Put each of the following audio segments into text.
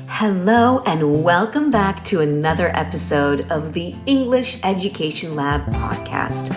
Hello and welcome back to another episode of the English Education Lab podcast,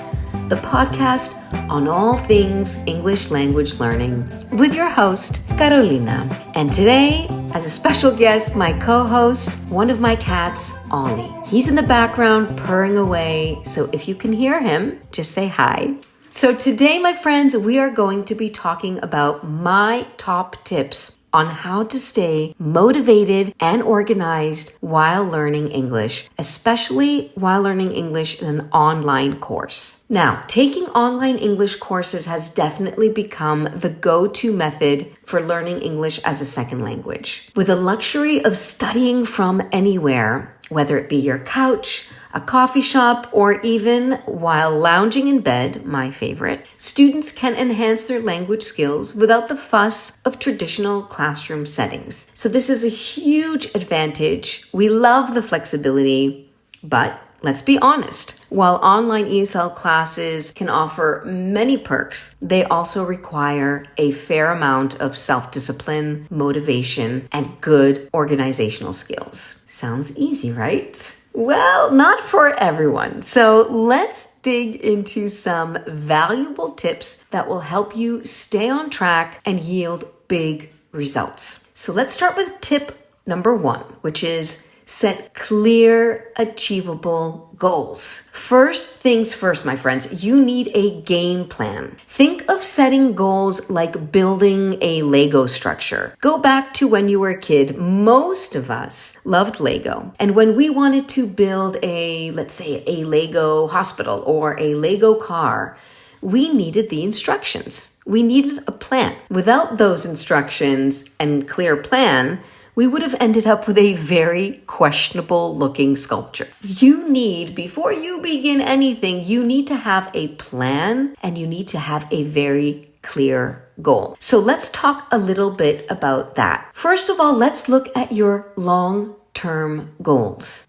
the podcast on all things English language learning with your host, Carolina. And today, as a special guest, my co-host, one of my cats, Ollie. He's in the background purring away, so if you can hear him, just say hi. So today, my friends, we are going to be talking about my top tips on how to stay motivated and organized while learning English, especially while learning English in an online course. Now, taking online English courses has definitely become the go-to method for learning English as a second language. With the luxury of studying from anywhere, whether it be your couch, a coffee shop, or even while lounging in bed, my favorite, students can enhance their language skills without the fuss of traditional classroom settings. So this is a huge advantage. We love the flexibility, but let's be honest. While online ESL classes can offer many perks, they also require a fair amount of self-discipline, motivation, and good organizational skills. Sounds easy, right? Well, not for everyone. So let's dig into some valuable tips that will help you stay on track and yield big results. So let's start with tip number 1, which is set clear, achievable goals. First things first, my friends, you need a game plan. Think of setting goals like building a Lego structure. Go back to when you were a kid. Most of us loved Lego. And when we wanted to build let's say a Lego hospital or a Lego car, we needed the instructions. We needed a plan. Without those instructions and clear plan, we would have ended up with a very questionable looking sculpture. Before you begin anything, you need to have a plan and you need to have a very clear goal. So let's talk a little bit about that. First of all, let's look at your long-term goals.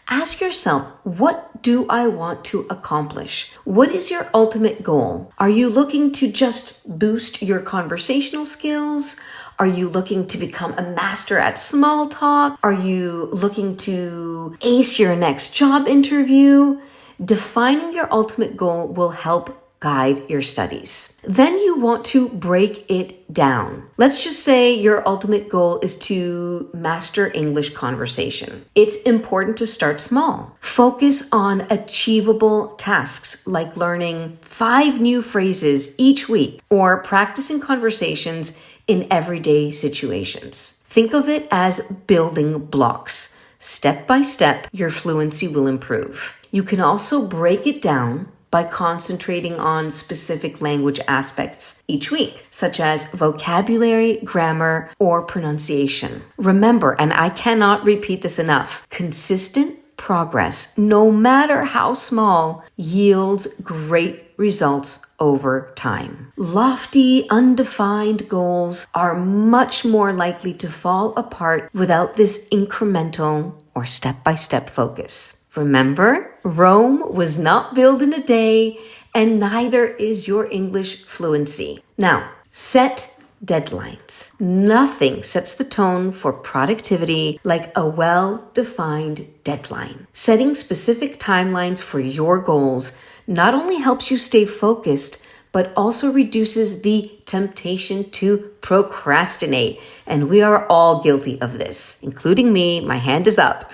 Ask yourself, what do I want to accomplish? What is your ultimate goal? Are you looking to just boost your conversational skills? Are you looking to become a master at small talk? Are you looking to ace your next job interview? Defining your ultimate goal will help guide your studies. Then you want to break it down. Let's just say your ultimate goal is to master English conversation. It's important to start small. Focus on achievable tasks like learning 5 new phrases each week or practicing conversations in everyday situations. Think of it as building blocks. Step by step, your fluency will improve. You can also break it down by concentrating on specific language aspects each week, such as vocabulary, grammar, or pronunciation. Remember, and I cannot repeat this enough, consistent progress, no matter how small, yields great results over time. Lofty, undefined goals are much more likely to fall apart without this incremental or step-by-step focus. Remember, Rome was not built in a day, and neither is your English fluency. Now, set deadlines. Nothing sets the tone for productivity like a well-defined deadline. Setting specific timelines for your goals not only helps you stay focused, but also reduces the temptation to procrastinate. And we are all guilty of this, including me. My hand is up.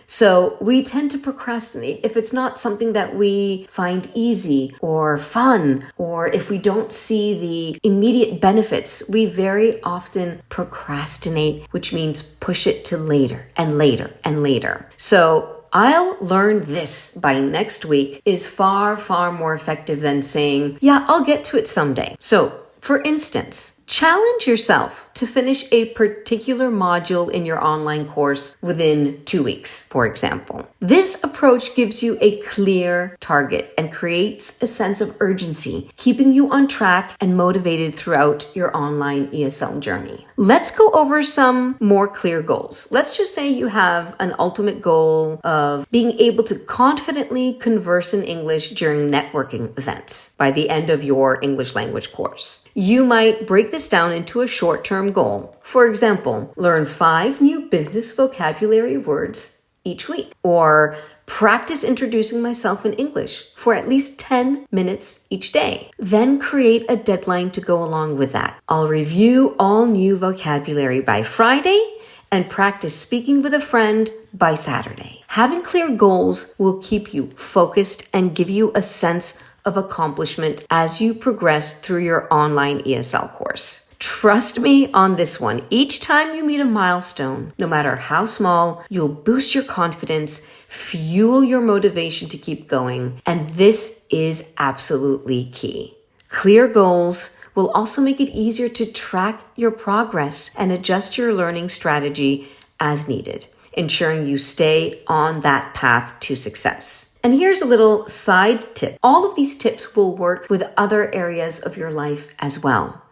So we tend to procrastinate if it's not something that we find easy or fun, or if we don't see the immediate benefits. We very often procrastinate, which means push it to later and later and later. So I'll learn this by next week is far, far more effective than saying, yeah, I'll get to it someday. So for instance, challenge yourself to finish a particular module in your online course within 2 weeks, for example. This approach gives you a clear target and creates a sense of urgency, keeping you on track and motivated throughout your online ESL journey. Let's go over some more clear goals. Let's just say you have an ultimate goal of being able to confidently converse in English during networking events by the end of your English language course. You might break this down into a short-term goal. For example, learn 5 new business vocabulary words each week, or practice introducing myself in English for at least 10 minutes each day. Then create a deadline to go along with that. I'll review all new vocabulary by Friday and practice speaking with a friend by Saturday. Having clear goals will keep you focused and give you a sense of accomplishment as you progress through your online ESL course. Trust me on this one. Each time you meet a milestone, no matter how small, you'll boost your confidence, fuel your motivation to keep going, and this is absolutely key. Clear goals will also make it easier to track your progress and adjust your learning strategy as needed, ensuring you stay on that path to success. And here's a little side tip. All of these tips will work with other areas of your life as well.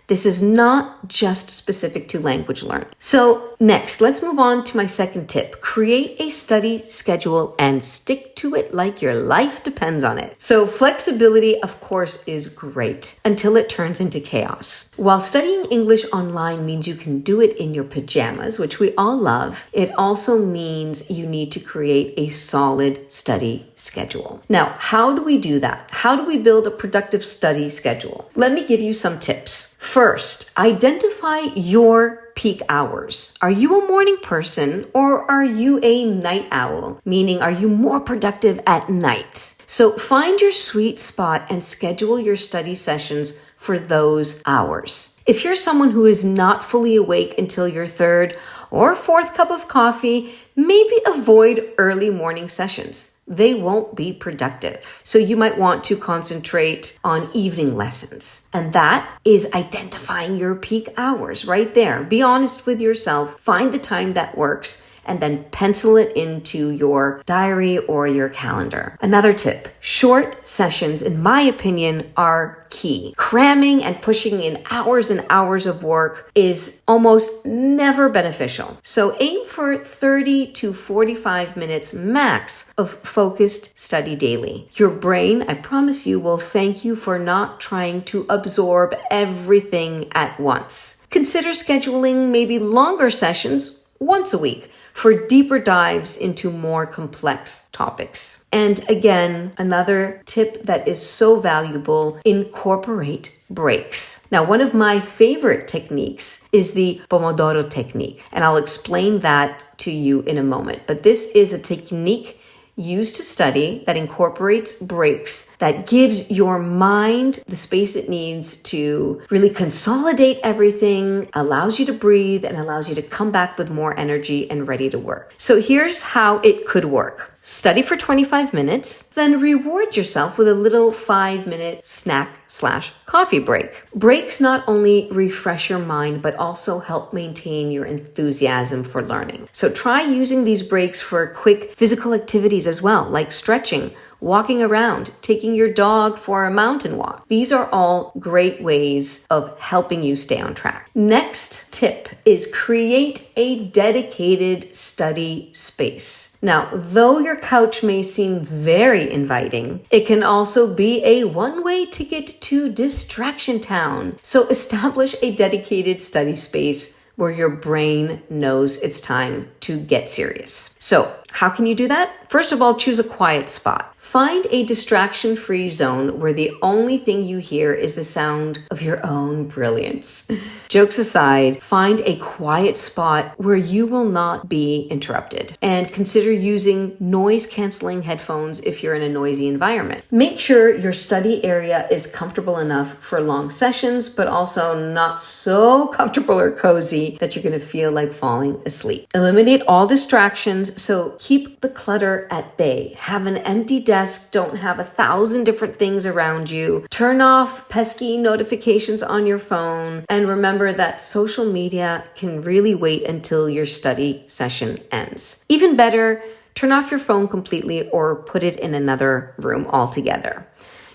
This is not just specific to language learning. So next, let's move on to my second tip. Create a study schedule and stick to it like your life depends on it. So flexibility, of course, is great until it turns into chaos. While studying English online means you can do it in your pajamas, which we all love, it also means you need to create a solid study schedule. Now, how do we do that? How do we build a productive study schedule? Let me give you some tips. First, identify your peak hours. Are you a morning person or are you a night owl? Meaning, are you more productive at night? So find your sweet spot and schedule your study sessions for those hours. If you're someone who is not fully awake until your third or fourth cup of coffee, maybe avoid early morning sessions. They won't be productive. So you might want to concentrate on evening lessons. And that is identifying your peak hours right there. Be honest with yourself, find the time that works, and then pencil it into your diary or your calendar. Another tip, short sessions, in my opinion, are key. Cramming and pushing in hours and hours of work is almost never beneficial. So aim for 30 to 45 minutes max of focused study daily. Your brain, I promise you, will thank you for not trying to absorb everything at once. Consider scheduling maybe longer sessions once a week for deeper dives into more complex topics. And again, another tip that is so valuable, incorporate breaks. Now, one of my favorite techniques is the Pomodoro technique, and I'll explain that to you in a moment. But this is a technique used to study that incorporates breaks, that gives your mind the space it needs to really consolidate everything, allows you to breathe, and allows you to come back with more energy and ready to work. So here's how it could work. Study for 25 minutes, then reward yourself with a little 5-minute snack/coffee break. Breaks not only refresh your mind, but also help maintain your enthusiasm for learning. So try using these breaks for quick physical activities as well, like stretching, walking around, taking your dog for a mountain walk. These are all great ways of helping you stay on track. Next tip is create a dedicated study space. Now, though your couch may seem very inviting, it can also be a one-way ticket to Distraction Town. So establish a dedicated study space where your brain knows it's time to get serious. So, how can you do that? First of all, choose a quiet spot. Find a distraction-free zone where the only thing you hear is the sound of your own brilliance. Jokes aside, find a quiet spot where you will not be interrupted. And consider using noise-canceling headphones if you're in a noisy environment. Make sure your study area is comfortable enough for long sessions, but also not so comfortable or cozy that you're going to feel like falling asleep. Eliminate all distractions, so keep the clutter at bay. Have an empty desk. Don't have 1,000 different things around you. Turn off pesky notifications on your phone. And remember that social media can really wait until your study session ends. Even better, turn off your phone completely or put it in another room altogether.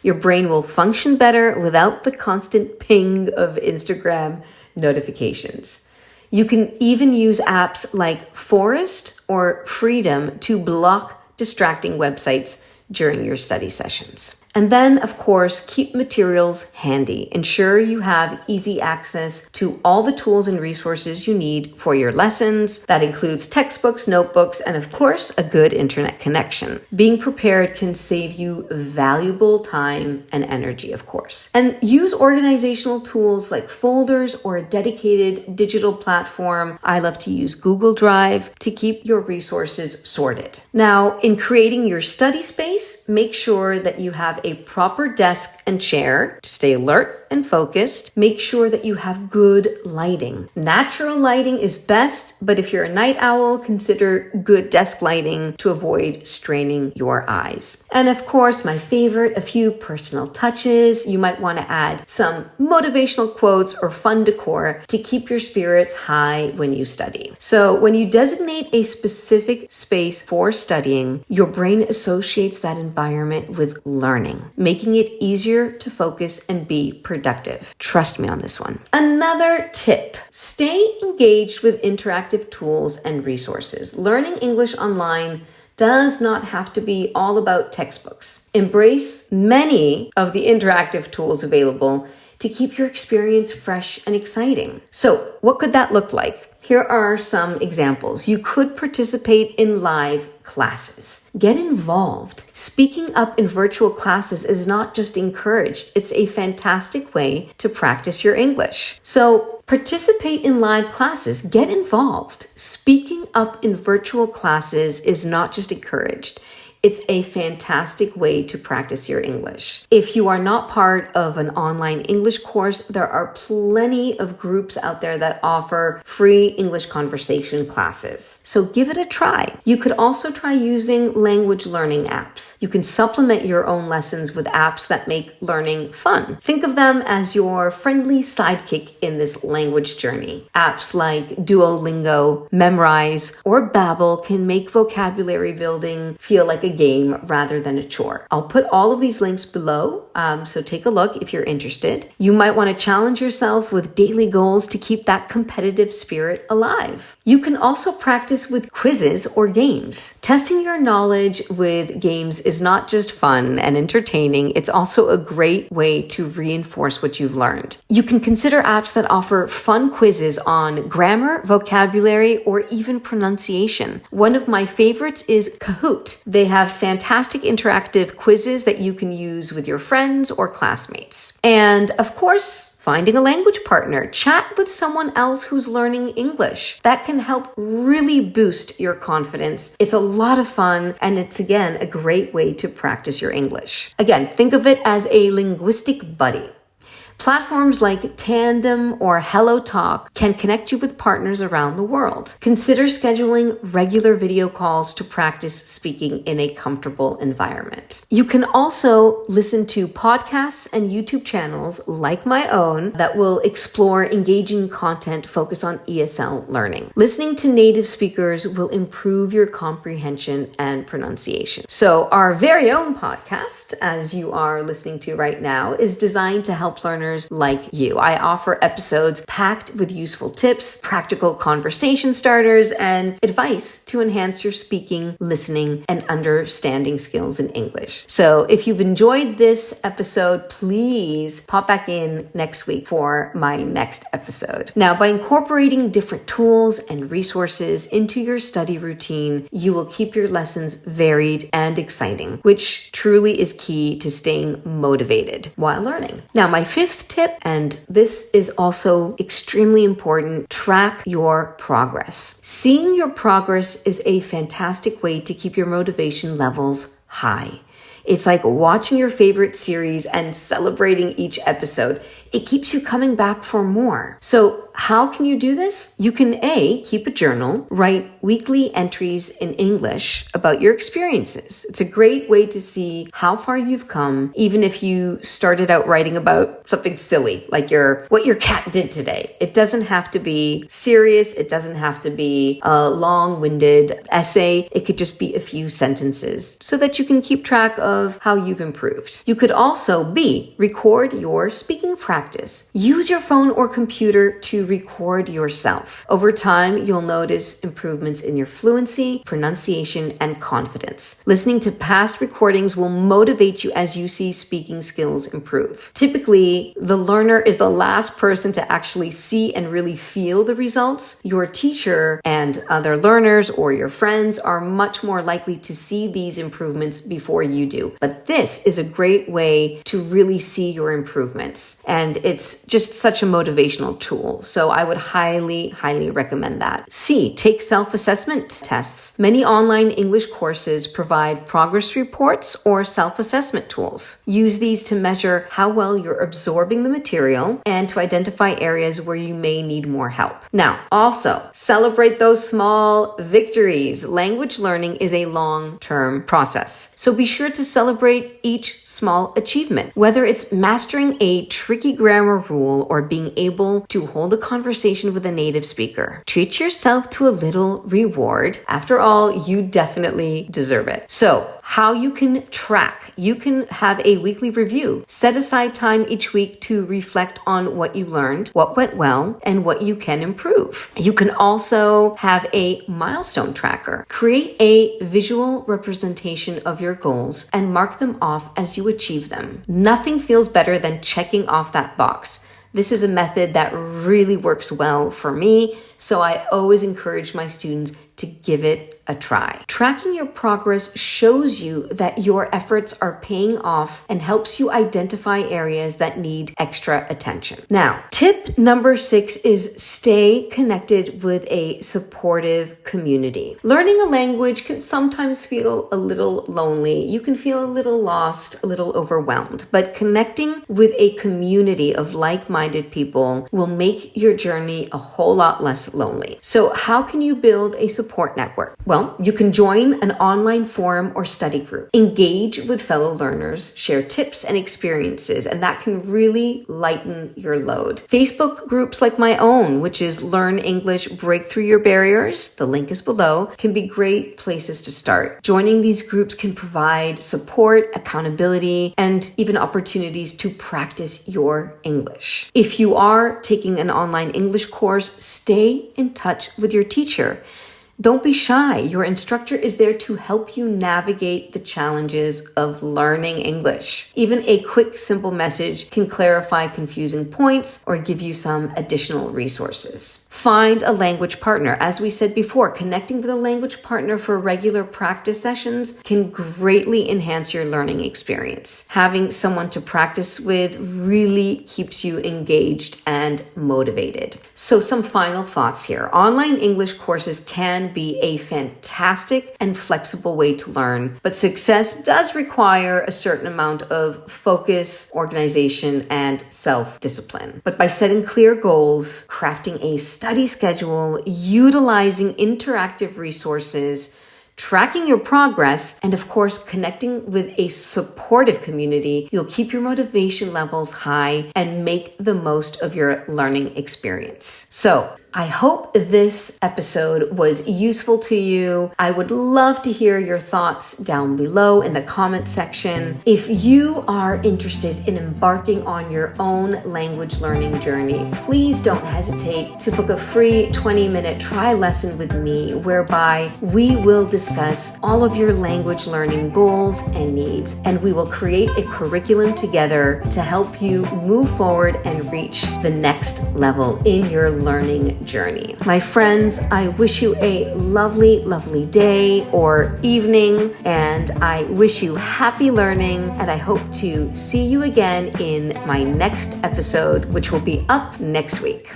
Your brain will function better without the constant ping of Instagram notifications. You can even use apps like Forest or Freedom to block distracting websites during your study sessions. And then, of course, keep materials handy. Ensure you have easy access to all the tools and resources you need for your lessons. That includes textbooks, notebooks, and of course, a good internet connection. Being prepared can save you valuable time and energy, of course. And use organizational tools like folders or a dedicated digital platform. I love to use Google Drive to keep your resources sorted. Now, in creating your study space, make sure that you have a proper desk and chair to stay alert and focused. Make sure that you have good lighting. Natural lighting is best, but if you're a night owl, consider good desk lighting to avoid straining your eyes. And of course, my favorite, a few personal touches. You might want to add some motivational quotes or fun decor to keep your spirits high when you study. So when you designate a specific space for studying, your brain associates that environment with learning, making it easier to focus and be productive. Trust me on this one. Another tip, stay engaged with interactive tools and resources. Learning English online does not have to be all about textbooks. Embrace many of the interactive tools available to keep your experience fresh and exciting. So, what could that look like? Here are some examples. You could participate in live classes. Get involved. Speaking up in virtual classes is not just encouraged, it's a fantastic way to practice your English. So participate in live classes. Get involved. Speaking up in virtual classes is not just encouraged. It's a fantastic way to practice your English. If you are not part of an online English course, there are plenty of groups out there that offer free English conversation classes. So give it a try. You could also try using language learning apps. You can supplement your own lessons with apps that make learning fun. Think of them as your friendly sidekick in this language journey. Apps like Duolingo, Memrise, or Babbel can make vocabulary building feel like a game rather than a chore. I'll put all of these links below, so take a look if you're interested. You might want to challenge yourself with daily goals to keep that competitive spirit alive. You can also practice with quizzes or games. Testing your knowledge with games is not just fun and entertaining, it's also a great way to reinforce what you've learned. You can consider apps that offer fun quizzes on grammar, vocabulary, or even pronunciation. One of my favorites is Kahoot. They have fantastic interactive quizzes that you can use with your friends or classmates. And of course, finding a language partner. Chat with someone else who's learning English. That can help really boost your confidence. It's a lot of fun, and it's, again, a great way to practice your English. Again, think of it as a linguistic buddy. Platforms like Tandem or HelloTalk can connect you with partners around the world. Consider scheduling regular video calls to practice speaking in a comfortable environment. You can also listen to podcasts and YouTube channels like my own that will explore engaging content focused on ESL learning. Listening to native speakers will improve your comprehension and pronunciation. So our very own podcast, as you are listening to right now, is designed to help learners like you. I offer episodes packed with useful tips, practical conversation starters, and advice to enhance your speaking, listening, and understanding skills in English. So if you've enjoyed this episode, please pop back in next week for my next episode. Now, by incorporating different tools and resources into your study routine, you will keep your lessons varied and exciting, which truly is key to staying motivated while learning. Now, my fifth tip, and this is also extremely important, track your progress. Seeing your progress is a fantastic way to keep your motivation levels high. It's like watching your favorite series and celebrating each episode. It keeps you coming back for more. So how can you do this? You can keep a journal, write weekly entries in English about your experiences. It's a great way to see how far you've come, even if you started out writing about something silly, like what your cat did today. It doesn't have to be serious. It doesn't have to be a long-winded essay. It could just be a few sentences so that you can keep track of how you've improved. You could also record your speaking practice practice. Use your phone or computer to record yourself. Over time, you'll notice improvements in your fluency, pronunciation, and confidence. Listening to past recordings will motivate you as you see speaking skills improve. Typically, the learner is the last person to actually see and really feel the results. Your teacher and other learners or your friends are much more likely to see these improvements before you do. But this is a great way to really see your improvements. And it's just such a motivational tool. So I would highly, highly recommend that. C, take self-assessment tests. Many online English courses provide progress reports or self-assessment tools. Use these to measure how well you're absorbing the material and to identify areas where you may need more help. Now, also celebrate those small victories. Language learning is a long-term process. So be sure to celebrate each small achievement, whether it's mastering a tricky grammar rule or being able to hold a conversation with a native speaker. Treat yourself to a little reward. After all, you definitely deserve it. So, how you can track. You can have a weekly review. Set aside time each week to reflect on what you learned, what went well, and what you can improve. You can also have a milestone tracker. Create a visual representation of your goals and mark them off as you achieve them. Nothing feels better than checking off that box. This is a method that really works well for me, so I always encourage my students to give it a try. Tracking your progress shows you that your efforts are paying off and helps you identify areas that need extra attention. Now, tip number 6 is stay connected with a supportive community. Learning a language can sometimes feel a little lonely. You can feel a little lost, a little overwhelmed, but connecting with a community of like-minded people will make your journey a whole lot less lonely. So how can you build a support network? Well, you can join an online forum or study group, engage with fellow learners, share tips and experiences, and that can really lighten your load. Facebook groups like my own, which is Learn English, Break Through Your Barriers, the link is below, can be great places to start. Joining these groups can provide support, accountability, and even opportunities to practice your English. If you are taking an online English course, stay in touch with your teacher. Don't be shy. Your instructor is there to help you navigate the challenges of learning English. Even a quick, simple message can clarify confusing points or give you some additional resources. Find a language partner. As we said before, connecting with a language partner for regular practice sessions can greatly enhance your learning experience. Having someone to practice with really keeps you engaged and motivated. So some final thoughts here. Online English courses can be a fantastic and flexible way to learn, but success does require a certain amount of focus, organization, and self-discipline. But by setting clear goals, crafting a study schedule, utilizing interactive resources, tracking your progress, and of course, connecting with a supportive community, you'll keep your motivation levels high and make the most of your learning experience. So, I hope this episode was useful to you. I would love to hear your thoughts down below in the comment section. If you are interested in embarking on your own language learning journey, please don't hesitate to book a free 20-minute try lesson with me, whereby we will discuss all of your language learning goals and needs, and we will create a curriculum together to help you move forward and reach the next level in your learning journey. My friends, I wish you a lovely, lovely day or evening, and I wish you happy learning, and I hope to see you again in my next episode, which will be up next week.